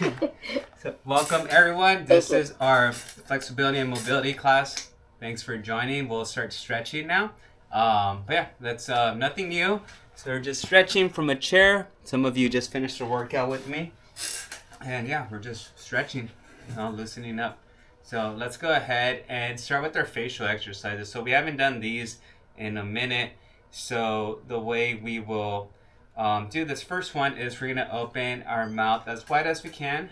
So, welcome everyone. This is our flexibility and mobility class. Thanks for joining. We'll start stretching now. But yeah, that's nothing new. So we're just stretching from a chair. Some of you just finished a workout with me, and yeah, we're just stretching, loosening up. So let's go ahead and start with our facial exercises. So we haven't done these in a minute. So the way we will do this first one is we're gonna open our mouth as wide as we can.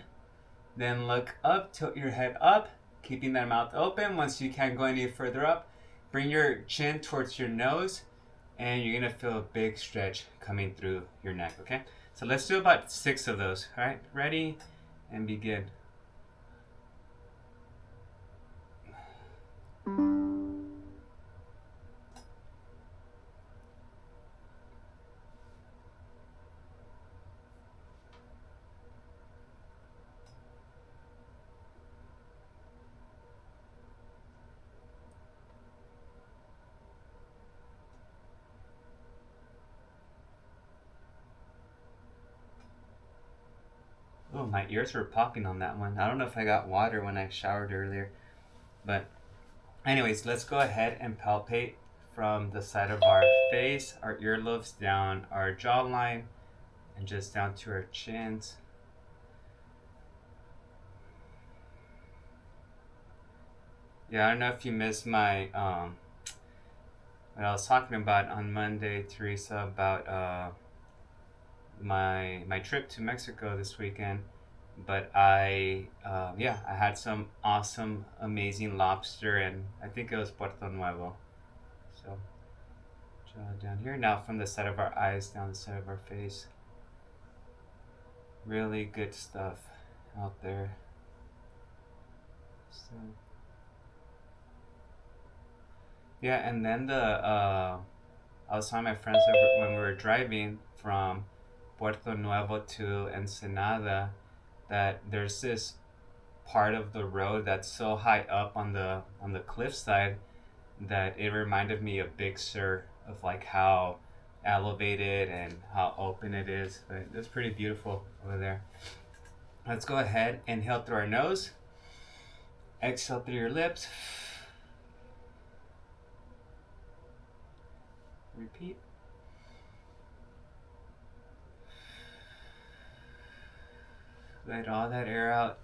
Then look up, tilt your head up, keeping that mouth open. Once you can't go any further up, bring your chin towards your nose, and you're gonna feel a big stretch coming through your neck, okay? So let's do about 6 of those, all right? Ready, and begin. Oh, my ears were popping on that one. I don't know if I got water when I showered earlier. But anyways, let's go ahead and palpate from the side of our face, our earlobes, down our jawline, and just down to our chins. Yeah, I don't know if you missed my what I was talking about on Monday, Teresa, about my trip to Mexico this weekend. But I had some awesome, amazing lobster, and I think it was Puerto Nuevo. So draw down here now from the side of our eyes down the side of our face. Really good stuff out there. So yeah, and then I was telling my friends when we were driving from Puerto Nuevo to Ensenada that there's this part of the road that's so high up on the cliffside that it reminded me of Big Sur, of like how elevated and how open it is. But it's pretty beautiful over there. Let's go ahead, inhale through our nose, exhale through your lips. Repeat. Let all that air out.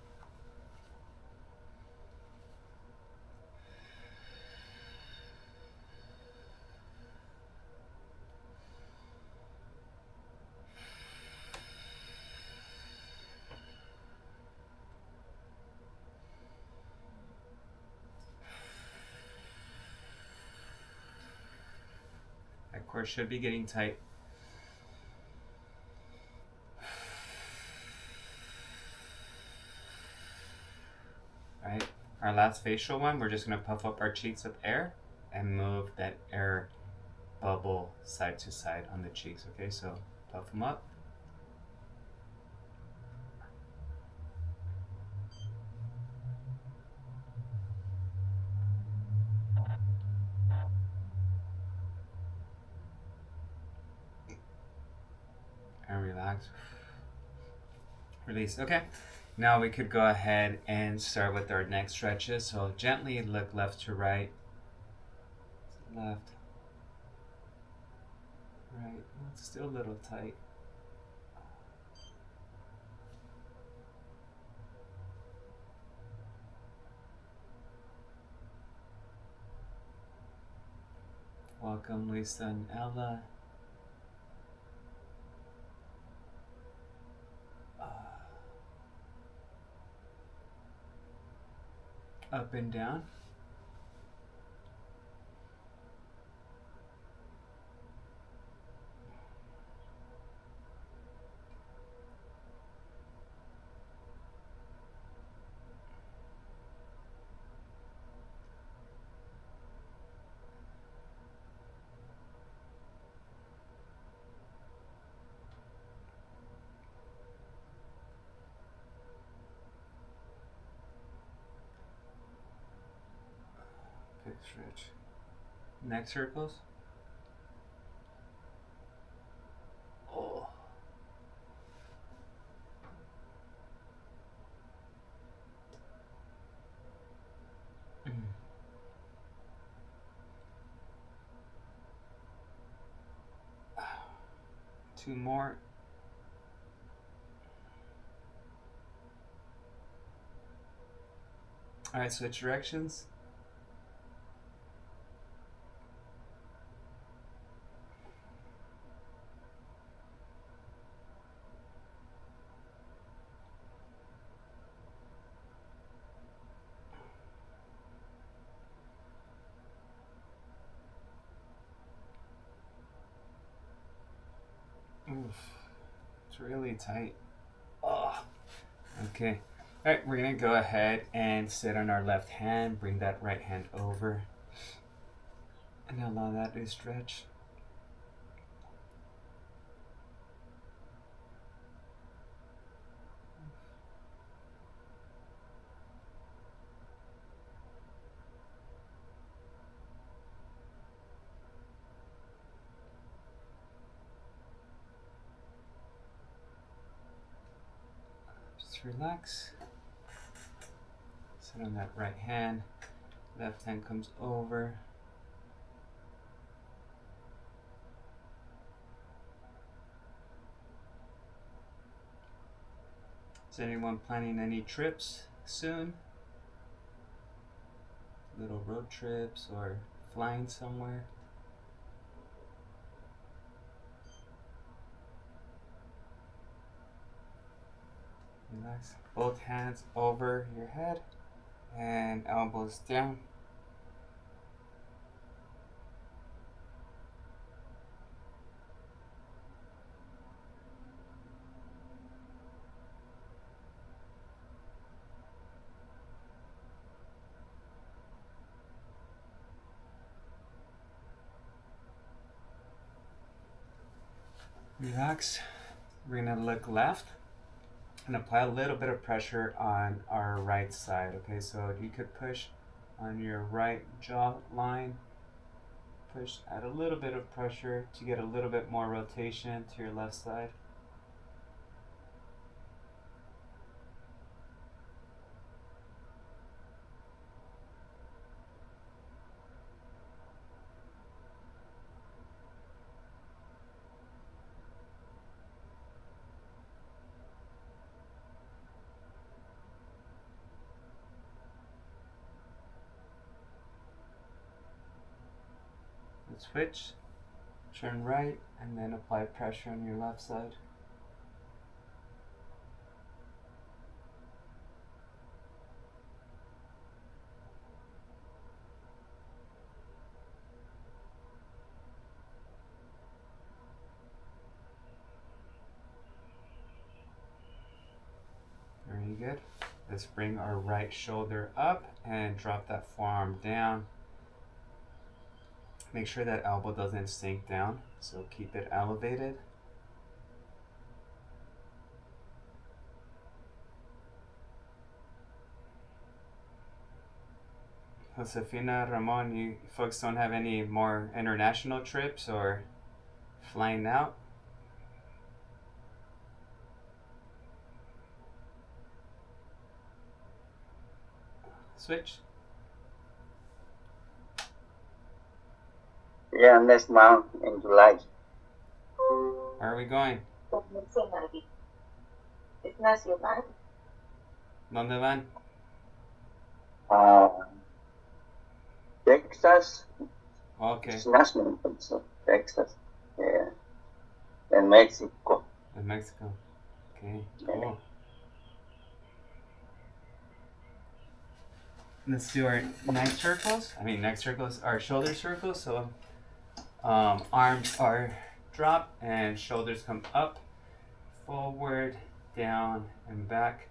That core should be getting tight. Right? Our last facial one, we're just going to puff up our cheeks with air and move that air bubble side to side on the cheeks, okay? So puff them up. And relax. Release. Okay. Now we could go ahead and start with our next stretches. So gently look left to right. Left. Right. It's still a little tight. Welcome, Lisa and Ella. Up and down. Big stretch. Neck circles. Oh. 2 more. All right, switch directions. Oof, it's really tight. Oh, okay. All right, we're gonna go ahead and sit on our left hand. Bring that right hand over, and allow that to stretch. Just relax. Sit on that right hand. Left hand comes over. Is anyone planning any trips soon? Little road trips or flying somewhere? Relax. Both hands over your head and elbows down. Relax. We're gonna look left and apply a little bit of pressure on our right side. Okay, so you could push on your right jaw line. Push, add a little bit of pressure to get a little bit more rotation to your left side. Switch, turn right, and then apply pressure on your left side. Very good. Let's bring our right shoulder up and drop that forearm down. Make sure that elbow doesn't sink down, so keep it elevated. Josefina, Ramon, you folks don't have any more international trips or flying out? Switch. Yeah, next month in July. Where are we going? Es nacional. ¿Dónde van? Texas. Okay. It's national, so Texas. Yeah. And Mexico. In Mexico. Okay, cool. Let's do our neck circles. Our shoulder circles. So arms are dropped and shoulders come up, forward, down, and back.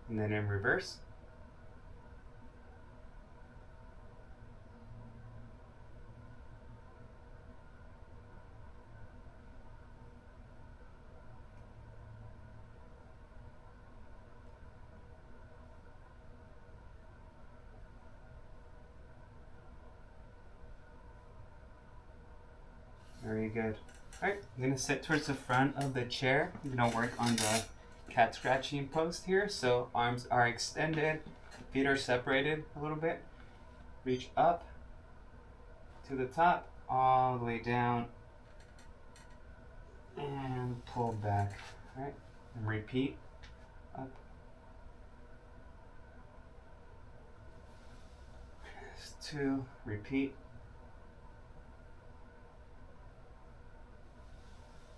And then in reverse. Very good. All right, I'm gonna sit towards the front of the chair. I'm gonna work on the cat scratching post here. So arms are extended, feet are separated a little bit. Reach up to the top, all the way down, and pull back. All right, and repeat. Up. 2, repeat.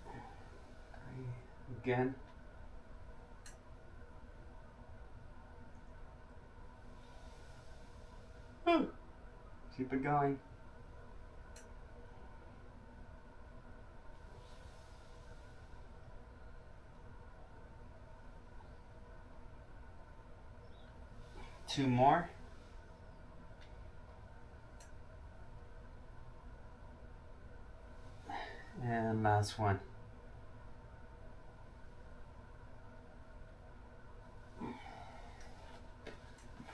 3, again. Whew. Keep it going. Two more. And last one.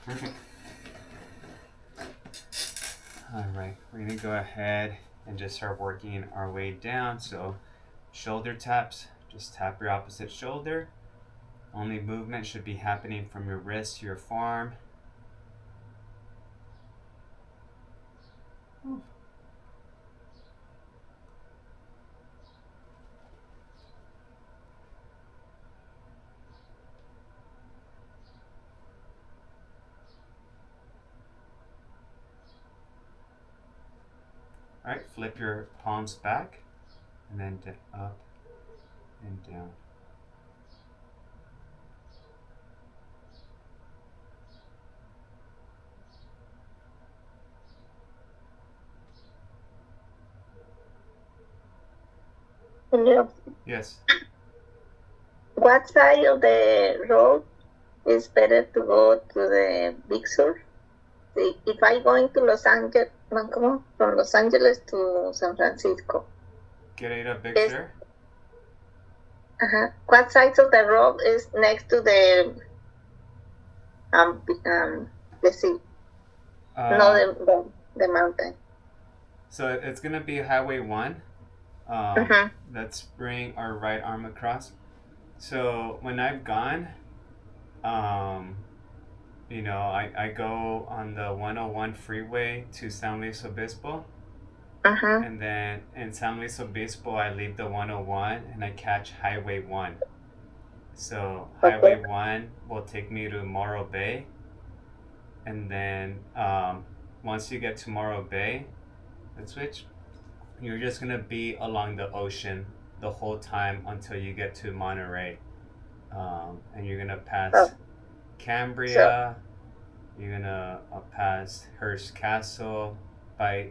Perfect. All right, we're gonna go ahead and just start working our way down. So shoulder taps, just tap your opposite shoulder. Only movement should be happening from your wrist to your forearm. All right, flip your palms back and then up and down. Yeah. Yes. What side of the road is better to go to the Big Sur? If I going to Los Angeles, from Los Angeles to San Francisco, Get it a Big Sur? what side of the road is next to the sea? No, the mountain. So it's gonna be Highway 1. Let's bring our right arm across. So when I've gone, you know, I go on the 101 freeway to San Luis Obispo. And then in San Luis Obispo, I leave the 101 and I catch Highway 1. So Highway 1 will take me to Morro Bay. And then once you get to Morro Bay, let's switch. You're just going to be along the ocean the whole time until you get to Monterey. And you're going to pass Cambria. You're going to pass Hearst Castle. By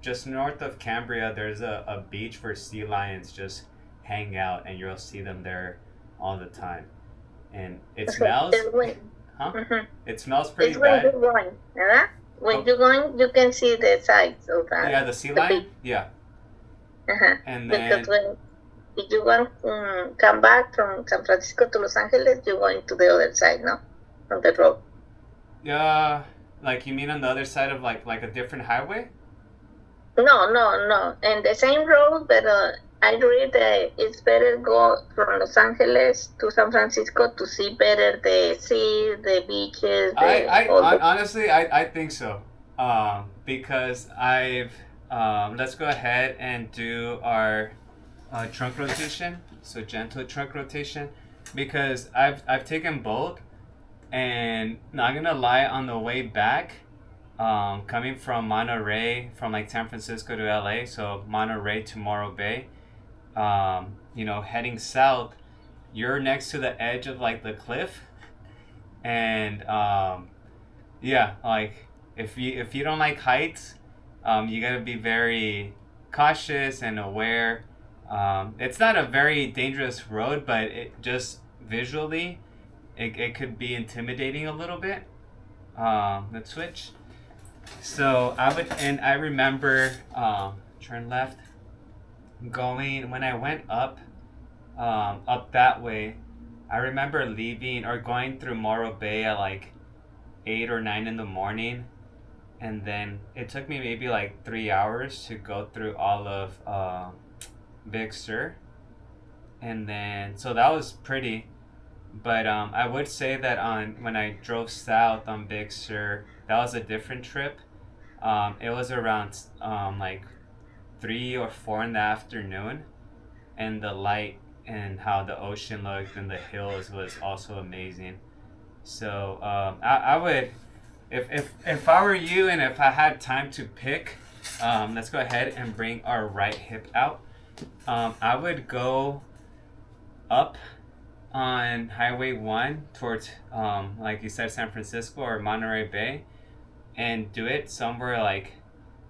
just north of Cambria, there's a beach where sea lions just hang out, and you'll see them there all the time. And it smells, It smells pretty bad. When you're going, when you're going, you can see the sides of that. Yeah, the sea lion. Yeah. And then because if you want to come back from San Francisco to Los Angeles, you're going to the other side, no, on the road. Yeah. Like you mean on the other side of like a different highway? No. And the same road, but I read that it's better go from Los Angeles to San Francisco to see better the sea, the beaches. Honestly, I think so. Because I've let's go ahead and do our trunk rotation. So gentle trunk rotation, because I've taken both. And not gonna lie, on the way back, coming from Monterey, from like San Francisco to LA, so Monterey to Morro Bay, you know, heading south, you're next to the edge of like the cliff, and yeah, like if you don't like heights, you gotta be very cautious and aware. It's not a very dangerous road, but it just visually. It could be intimidating a little bit. Let's switch. So I remember turn left. Going when I went up that way. I remember leaving or going through Morro Bay at like 8 or 9 in the morning, and then it took me maybe like 3 hours to go through all of Big Sur, and then so that was pretty. But I would say that on when I drove south on Big Sur, that was a different trip. It was around like 3 or 4 in the afternoon, and the light and how the ocean looked and the hills was also amazing. So I would, if I were you and if I had time to pick, let's go ahead and bring our right hip out. I would go up on Highway 1 towards, like you said, San Francisco or Monterey Bay, and do it somewhere like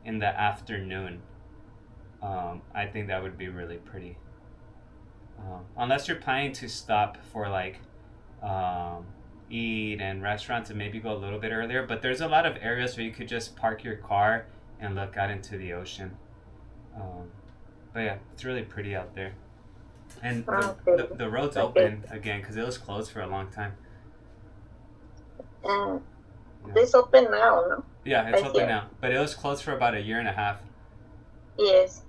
in the afternoon. I think that would be really pretty. Unless you're planning to stop for like um, eat and restaurants and maybe go a little bit earlier, but there's a lot of areas where you could just park your car and look out into the ocean. Um, but yeah, it's really pretty out there. And the road's Okay. open again because it was closed for a long time. And Yeah, this open now, no? yeah, it's I open hear. now, but it was closed for about a year and a half. Yes,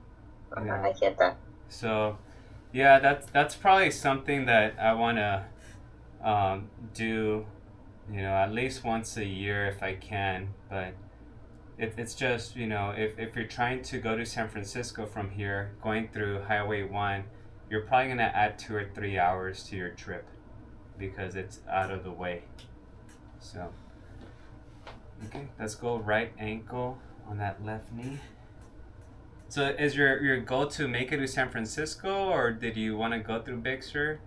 Yeah, I hear that. so yeah, that's probably something that I want to do, at least once a year if I can. But it's just, if you're trying to go to San Francisco from here, going through Highway 1, you're probably going to add 2 or 3 hours to your trip because it's out of the way. So, okay, let's go right ankle on that left knee. So, is your goal to make it to San Francisco, or did you want to go through Big Sur?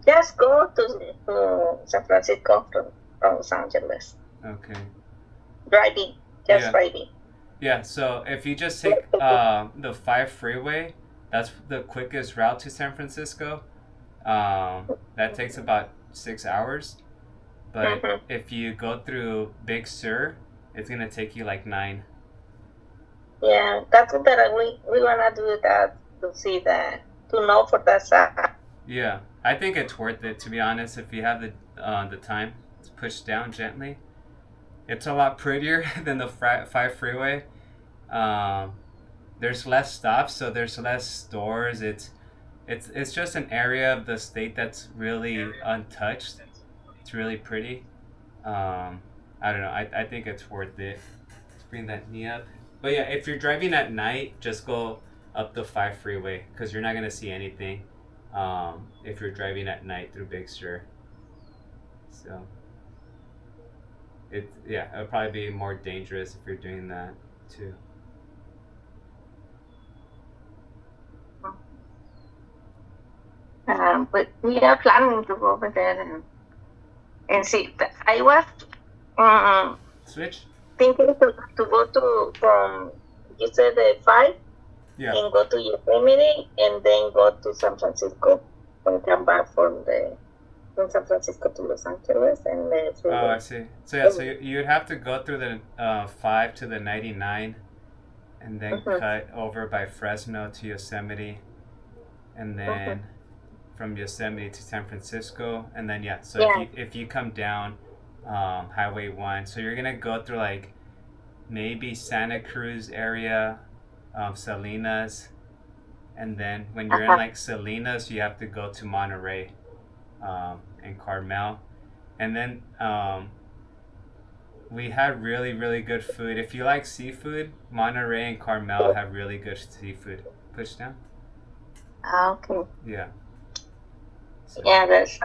Just go to San Francisco from Los Angeles. Okay. Driving, just Yeah. driving. Yeah, so if you just take the 5 freeway, that's the quickest route to San Francisco. That takes about 6 hours. But Mm-hmm. if you go through Big Sur, it's gonna take you like 9. Yeah, that's what that we wanna do that to see that to know for that side. Yeah, I think it's worth it to be honest. If you have the time to push down gently, it's a lot prettier than the 5 freeway. Um, there's less stops, so there's less stores. It's just an area of the state that's really untouched. It's really pretty. I don't know. I think it's worth it. Let's bring that knee up. But yeah, if you're driving at night, just go up the 5 freeway because you're not gonna see anything if you're driving at night through Big Sur. So it'll probably be more dangerous if you're doing that too. But we are planning to go over there and see. I was um, Switch. thinking to go to from you said the 5 Yeah. and go to Yosemite and then go to San Francisco and come back from San Francisco to Los Angeles and Oh, I see. So yeah, so you'd have to go through the 5 to the 99, and then cut over by Fresno to Yosemite, and then from Yosemite to San Francisco, and then yeah. So if you come down Highway 1, so you're gonna go through like maybe Santa Cruz area, Salinas, and then when you're in like Salinas, you have to go to Monterey and Carmel, and then we had really really good food. If you like seafood, Monterey and Carmel have really good seafood. Push down. Okay. Yeah. So Yeah, that's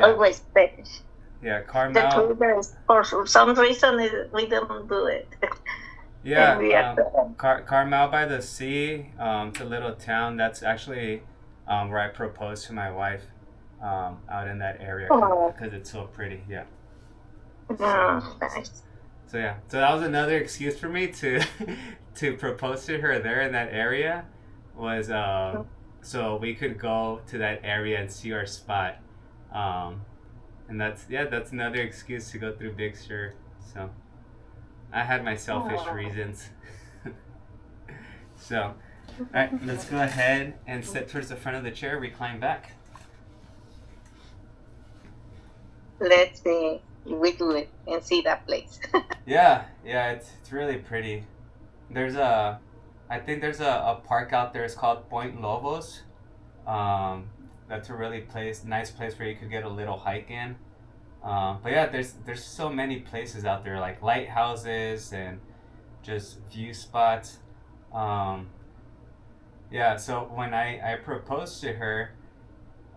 always fish. Yeah, The Carmel. traders, for some reason, we don't do it. Yeah, Carmel by the Sea. It's a little town. That's actually where I proposed to my wife, out in that area because it's so pretty. Yeah. Nice. So yeah, so that was another excuse for me to to propose to her there in that area, was so we could go to that area and see our spot, and that's another excuse to go through Big Sur. So I had my selfish reasons. So, all right, let's go ahead and sit towards the front of the chair, recline back. let's see if we do it and see that place. Yeah, yeah, it's really pretty. There's a, I think there's a park out there. It's called Point Lobos. Um, that's a really nice place where you could get a little hike in. But yeah, there's so many places out there like lighthouses and just view spots. Um, yeah, so when I proposed to her,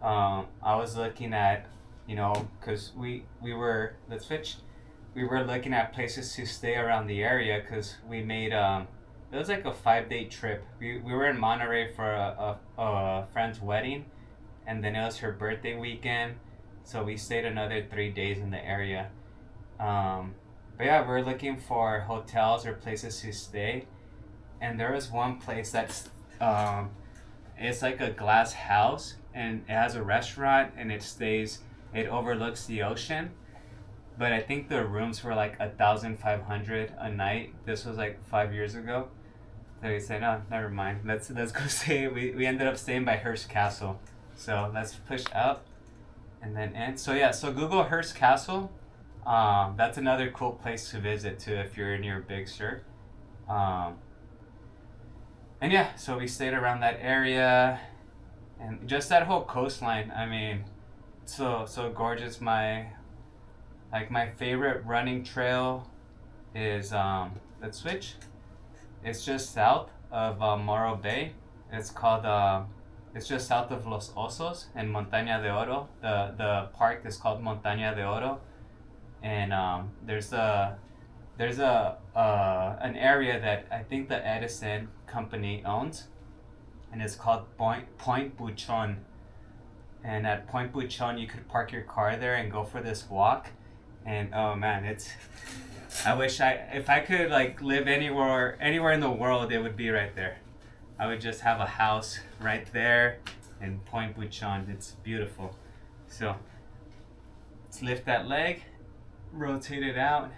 I was looking at, because we were let's switch. We were looking at places to stay around the area because we made it was like a 5 day trip. We were in Monterey for a friend's wedding, and then it was her birthday weekend, so we stayed another 3 days in the area. Um, but yeah, we're looking for hotels or places to stay, and there was one place that's it's like a glass house, and it has a restaurant, and it overlooks the ocean. But I think the rooms were like 1,500 a night. This was like 5 years ago. So we said, no, never mind. Let's go stay. We ended up staying by Hearst Castle. So let's push up and then in. So yeah, so Google Hearst Castle. That's another cool place to visit too if you're near Big Sur. Um, and yeah, so we stayed around that area, and just that whole coastline. I mean, so gorgeous. My favorite running trail is let's switch. It's just south of Morro Bay. It's called it's just south of Los Osos and Montaña de Oro. The park is called Montaña de Oro, and there's a an area that I think the Edison company owns, and it's called Point Buchon. And at Point Buchon, you could park your car there and go for this walk. And oh man, it's I wish if I could like live anywhere in the world, it would be right there. I would just have a house right there in Point Buchon. It's beautiful. So let's lift that leg, rotate it out,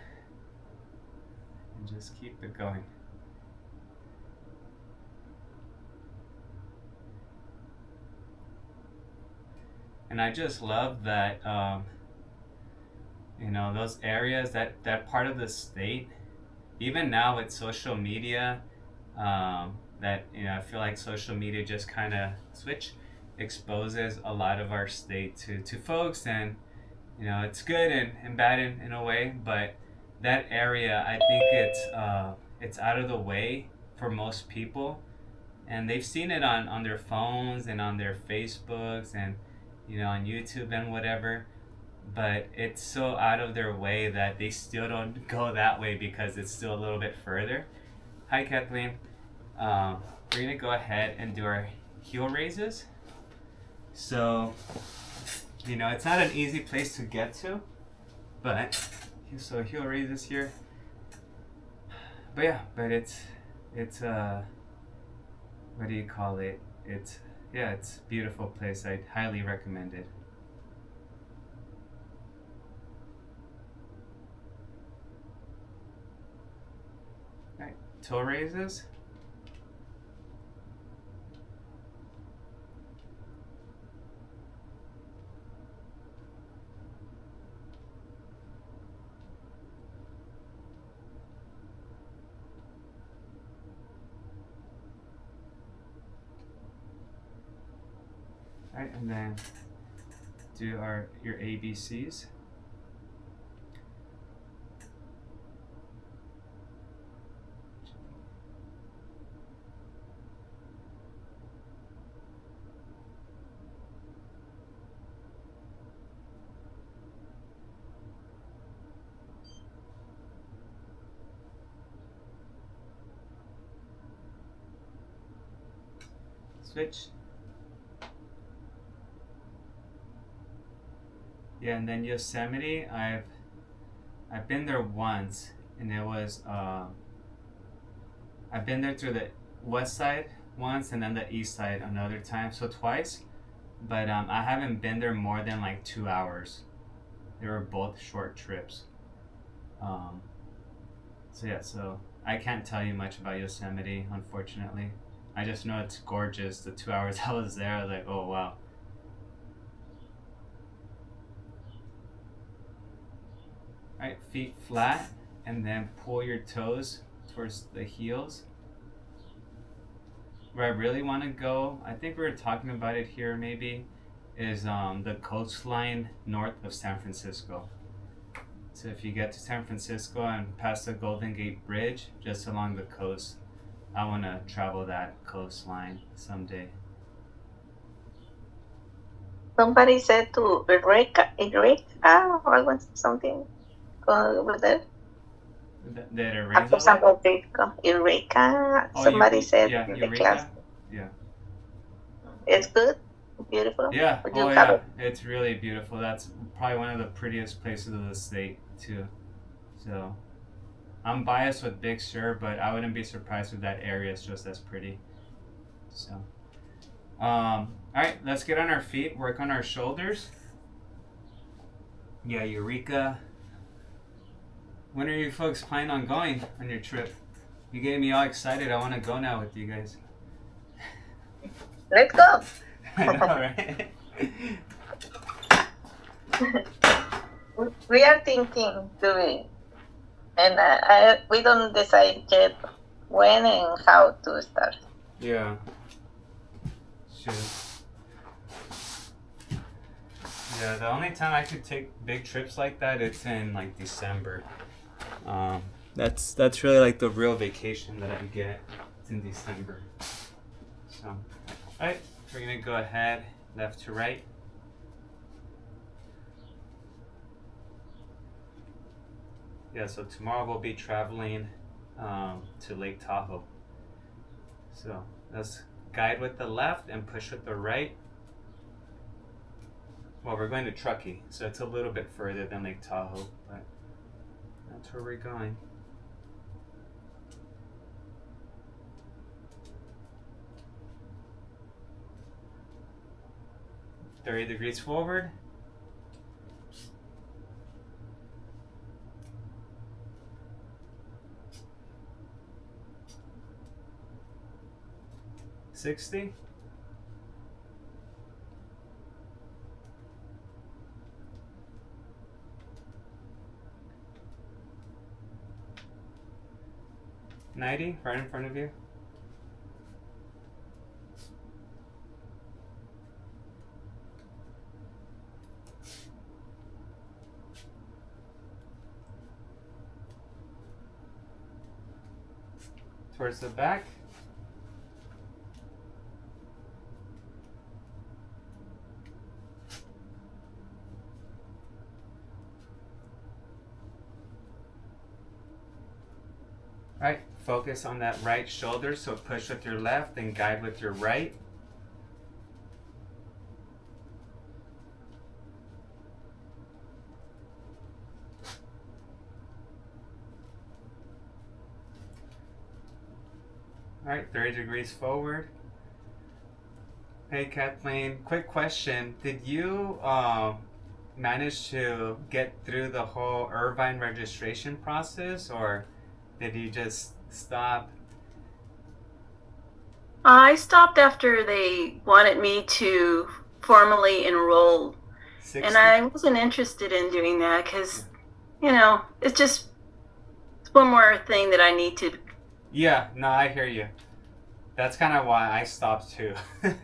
and just keep it going. And I just love that those areas, that part of the state, even now with social media, that I feel like social media just kind of exposes a lot of our state to folks, and it's good and bad in a way, but that area, I think it's out of the way for most people, and they've seen it on their phones and on their Facebooks and on YouTube and whatever, but it's so out of their way that they still don't go that way because it's still a little bit further. Hi, Kathleen. We're gonna go ahead and do our heel raises. So, it's not an easy place to get to, but so heel raises here. But yeah, but it's what do you call it? It's a beautiful place. I'd highly recommend it. Right, toe raises. Right, and then do your ABCs. Switch. Yeah, and then Yosemite, I've been there once, and it was I've been there to the west side once, and then the east side another time, so twice. But I haven't been there more than like 2 hours. They were both short trips. Um, so yeah, so I can't tell you much about Yosemite, unfortunately. I just know it's gorgeous. The 2 hours I was there, I was like, oh wow. Right, feet flat, and then pull your toes towards the heels. Where I really want to go, I think we were talking about it here maybe, is the coastline north of San Francisco. So if you get to San Francisco and past the Golden Gate Bridge, just along the coast, I want to travel that coastline someday. Somebody said to Eureka, or was something with it. That After Areza San lake? Francisco, Eureka. Oh, Somebody said yeah, in the class. Eureka? Yeah. It's good, beautiful. Yeah, Would you oh have yeah, it? it's really beautiful. That's probably one of the prettiest places of the state, too. So, I'm biased with Big Sur, but I wouldn't be surprised if that area is just as pretty. So, all right, let's get on our feet, work on our shoulders. Yeah, Eureka. When are you folks planning on going on your trip? You getting me all excited. I want to go now with you guys. Let's go. I know, right? We are thinking doing, and we don't decide yet when and how to start. Yeah. Sure. Yeah, the only time I could take big trips like that, it's in like December. That's really like the real vacation that I get. It's in December. So, alright, we're gonna go ahead, left to right. Yeah, so tomorrow we'll be traveling to Lake Tahoe. So let's guide with the left and push with the right. Well, we're going to Truckee, so it's a little bit further than Lake Tahoe, but that's where we're going. $30 degrees forward. $60. $90, right in front of you. Towards the back. Right, focus on that right shoulder, so push with your left and guide with your right. All right, 30 degrees forward. Hey Kathleen, quick question. Did you manage to get through the whole Irvine registration process, or did you just stop? I stopped after they wanted me to formally enroll, 60? and I wasn't interested in doing that because, it's just one more thing that I need to. Yeah, no, I hear you. That's kind of why I stopped too. And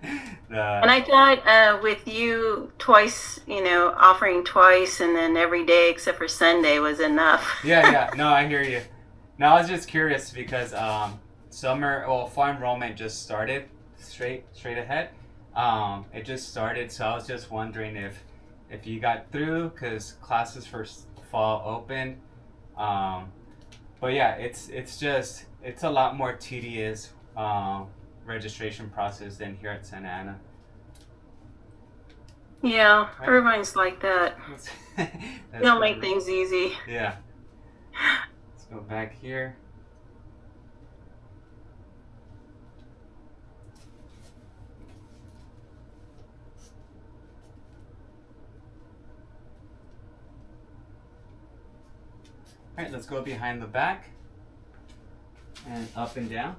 I thought with you twice, offering twice and then every day except for Sunday was enough. Yeah, no, I hear you. No, I was just curious because fall enrollment just started straight ahead. It just started, so I was just wondering if you got through because classes for fall open. But yeah, it's a lot more tedious registration process than here at Santa Ana. Yeah, Right. Irvine's like that. They don't make things easy. Yeah. Let's go back here. All right, let's go behind the back and up and down.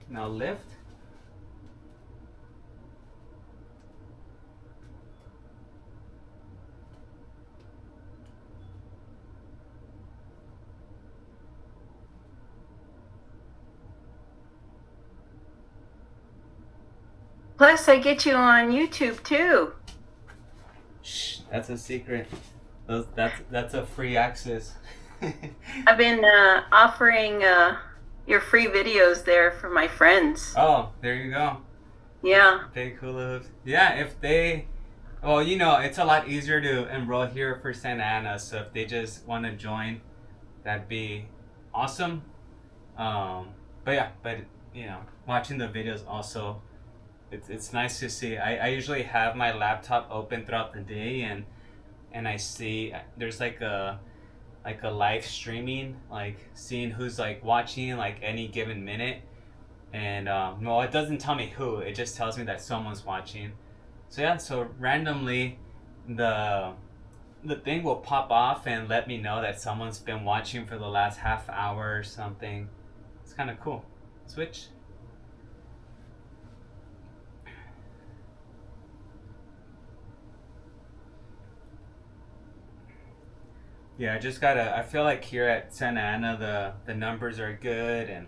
Now lift. Plus, I get you on YouTube too. Shh, that's a secret. That's a free access. I've been offering your free videos there for my friends. Oh, there you go. Yeah. Big hula hoops. Yeah, if they, well, you know, it's a lot easier to enroll here for Santa Ana. So if they just want to join, that'd be awesome. But yeah, but you know, watching the videos also, it's nice to see. I usually have my laptop open throughout the day, and I see there's like a live streaming, like seeing who's like watching like any given minute. And well, it doesn't tell me who, it just tells me that someone's watching. So yeah, so randomly the thing will pop off and let me know that someone's been watching for the last half hour or something. It's kind of cool. Switch. Yeah, I feel like here at Santa Ana the numbers are good and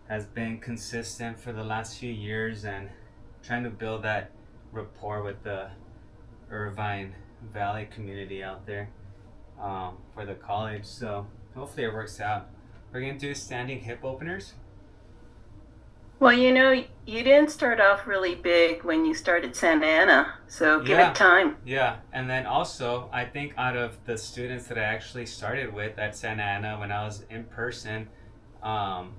has been consistent for the last few years, and trying to build that rapport with the Irvine Valley community out there for the college. So hopefully it works out. We're gonna do standing hip openers. Well, you didn't start off really big when you started Santa Ana, so give Yeah. it time. Yeah, and then also I think out of the students that I actually started with at Santa Ana when I was in person,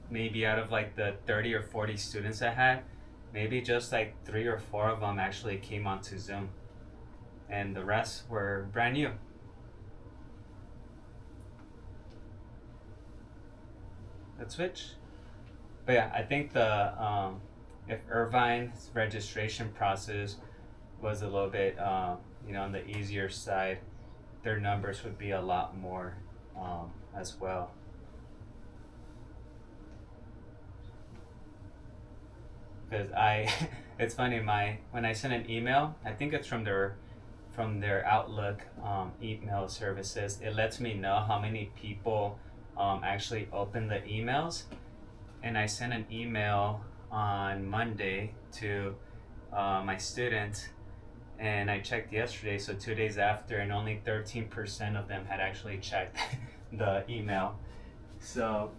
maybe out of like the 30 or 40 students I had, maybe just like 3 or 4 of them actually came onto Zoom, and the rest were brand new. Let's switch. But yeah, I think the if Irvine's registration process was a little bit on the easier side, their numbers would be a lot more as well. Because it's funny, when I send an email, I think it's from their Outlook email services. It lets me know how many people actually open the emails, and I sent an email on Monday to my students, and I checked yesterday, so 2 days after, and only 13% of them had actually checked the email. So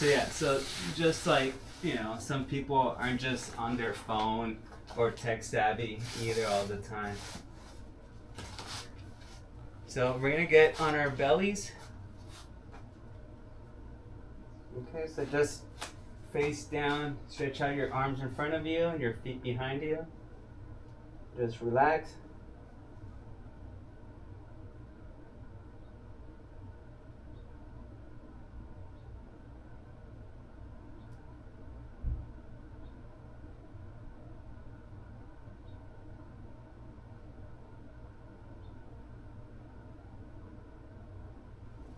yeah, so just like, some people aren't just on their phone or tech savvy either all the time. So we're gonna get on our bellies. Okay, so just face down, stretch out your arms in front of you and your feet behind you. Just relax.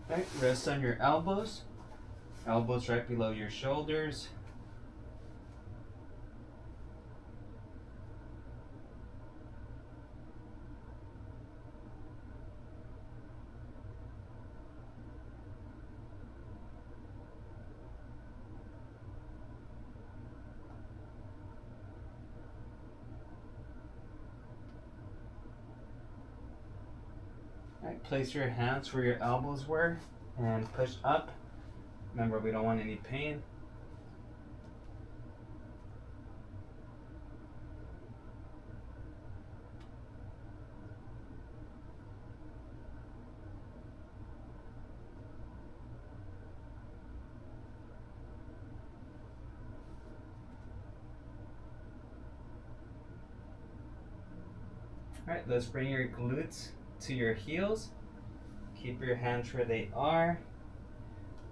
Okay, rest on your elbows. Elbows right below your shoulders. Alright, place your hands where your elbows were and push up. Remember, we don't want any pain. Alright, let's bring your glutes to your heels. Keep your hands where they are.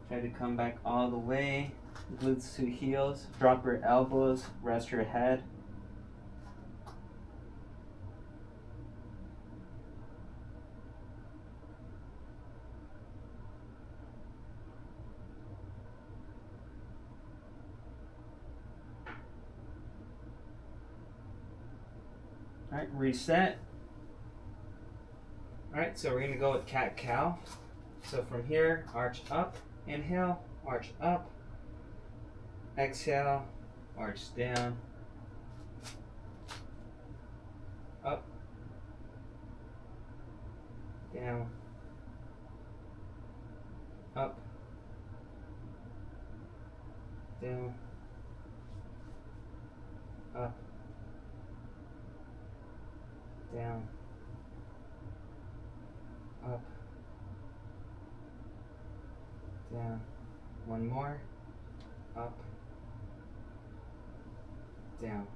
Try to come back all the way. Glutes to heels. Drop your elbows. Rest your head. All right, reset. All right, so we're gonna go with cat-cow. So from here, arch up, inhale, arch up, exhale, arch down, up, down, up, down, up, down, up, down. One more, up, down.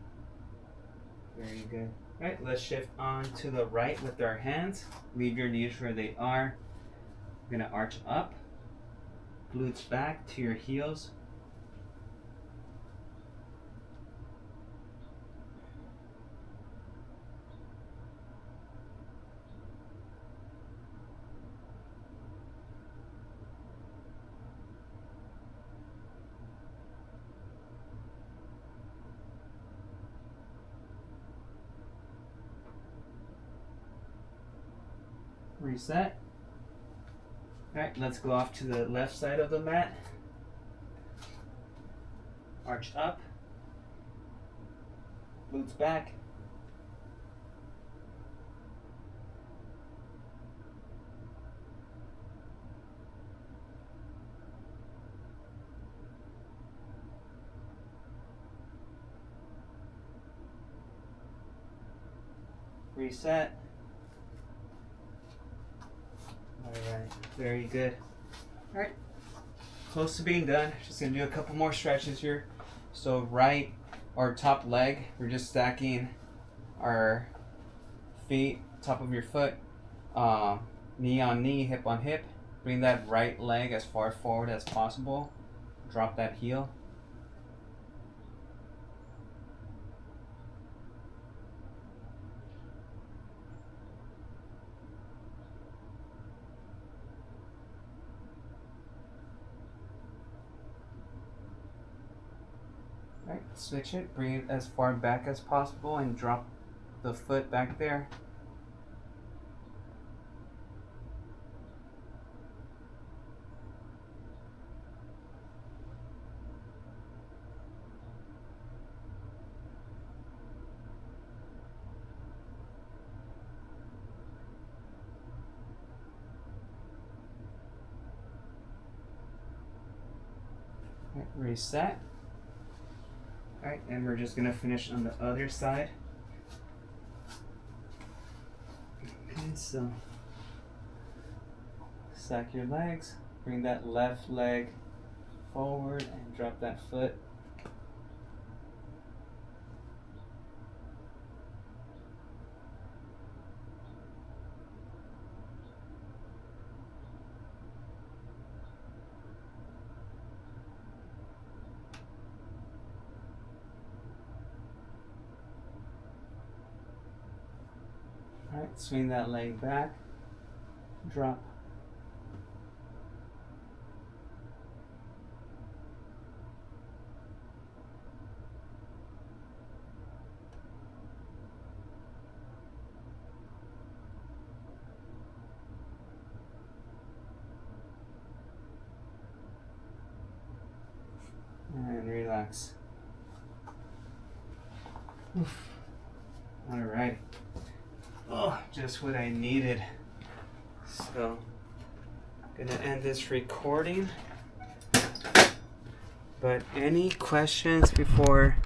Very good. All right, let's shift on to the right with our hands. Leave your knees where they are. We're gonna arch up, glutes back to your heels. Reset. Alright, let's go off to the left side of the mat. Arch up. Glutes back. Reset. Alright, very good. Alright, close to being done. Just gonna do a couple more stretches here. So right or top leg, we're just stacking our feet, top of your foot, knee on knee, hip on hip. Bring that right leg as far forward as possible. Drop that heel. Alright, switch it, bring it as far back as possible and drop the foot back there. Alright, reset. Alright, and we're just gonna finish on the other side. Okay, so stack your legs, bring that left leg forward and drop that foot. Alright, swing that leg back, drop. And relax. Alright. Oh, just what I needed. So, gonna end this recording. But any questions before